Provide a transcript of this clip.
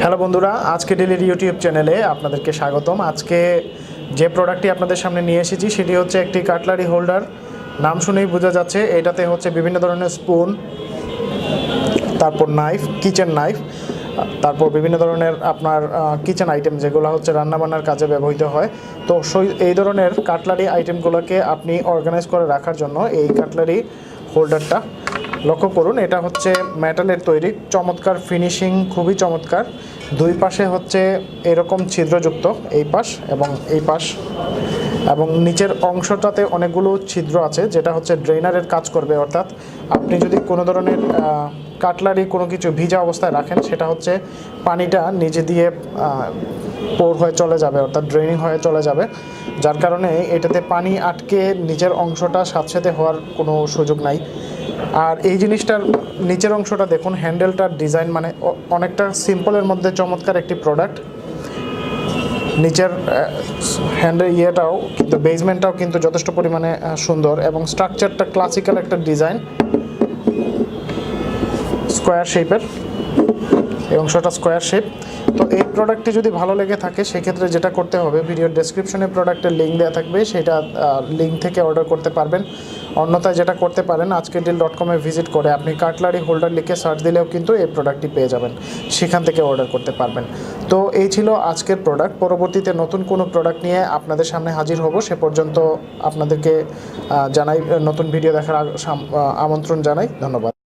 Hello বন্ধুরা, আজকে ডেলির YouTube চ্যানেলে আপনাদেরকে স্বাগতম। আজকে যে প্রোডাক্টটি আপনাদের সামনে নিয়ে এসেছি সেটি হচ্ছে একটি কাটলারি হোল্ডার। নাম শুনেই বোঝা যাচ্ছে এটাতে হচ্ছে বিভিন্ন ধরনের স্পুন, তারপর নাইফ, কিচেন নাইফ, তারপর বিভিন্ন ধরনের আপনার কিচেন আইটেম যেগুলো হচ্ছে রান্নাবান্নার কাজে ব্যবহৃত হয়। তো এই ধরনের কাটলারি আইটেমগুলোকে আপনি অর্গানাইজ করে রাখার জন্য এই কাটলারি হোল্ডারটা লক্ষ্য করুন। এটা হচ্ছে মেটালের তৈরি, চমৎকার ফিনিশিং, খুবই চমৎকার। দুই পাশে হচ্ছে এরকম ছিদ্রযুক্ত, এই পাশ এবং এই পাশ, এবং নিচের অংশটাতে অনেকগুলো ছিদ্র আছে যেটা হচ্ছে ড্রেনারের কাজ করবে। অর্থাৎ আপনি যদি কোনো ধরনের কাটলারি কোনো কিছু ভিজা অবস্থায় রাখেন, সেটা হচ্ছে পানিটা নিজে দিয়ে পোর হয়ে চলে যাবে, অর্থাৎ ড্রেনিং হয়ে চলে যাবে, যার কারণে এটাতে পানি আটকে নিচের অংশটা স্যাঁতসেঁতে হওয়ার কোনো সুযোগ নাই। আর এই জিনিসটার নিচের অংশটা দেখুন, হ্যান্ডেলটার ডিজাইন মানে অনেকটা সিম্পলের মধ্যে চমৎকার একটি প্রোডাক্ট। নিচের হ্যান্ডেল ইয়েটাও কিন্তু, বেসমেন্টটাও কিন্তু যথেষ্ট পরিমাণে সুন্দর, এবং স্ট্রাকচারটা ক্লাসিক্যাল একটা ডিজাইন, স্কোয়ার শেপের, এই অংশটা স্কোয়ার শেপ। তো এই প্রোডাক্টটি যদি ভালো লেগে থাকে সেক্ষেত্রে যেটা করতে হবে, ভিডিওর ডেসক্রিপশনে প্রোডাক্টের লিঙ্ক দেওয়া থাকবে, সেটা লিঙ্ক থেকে অর্ডার করতে পারবেন। অন্যথায় যেটা করতে পারেন, ajkerdeal.com ভিজিট করে আপনি কাটলারি হোল্ডার লিখে সার্চ দিলেও কিন্তু এই প্রোডাক্টটি পেয়ে যাবেন, সেখান থেকে অর্ডার করতে পারবেন। তো এই ছিল আজকের প্রোডাক্ট। পরবর্তীতে নতুন কোনো প্রোডাক্ট নিয়ে আপনাদের সামনে হাজির হব। সে পর্যন্ত আপনাদেরকে জানাই, নতুন ভিডিও দেখার আমন্ত্রণ জানাই। ধন্যবাদ।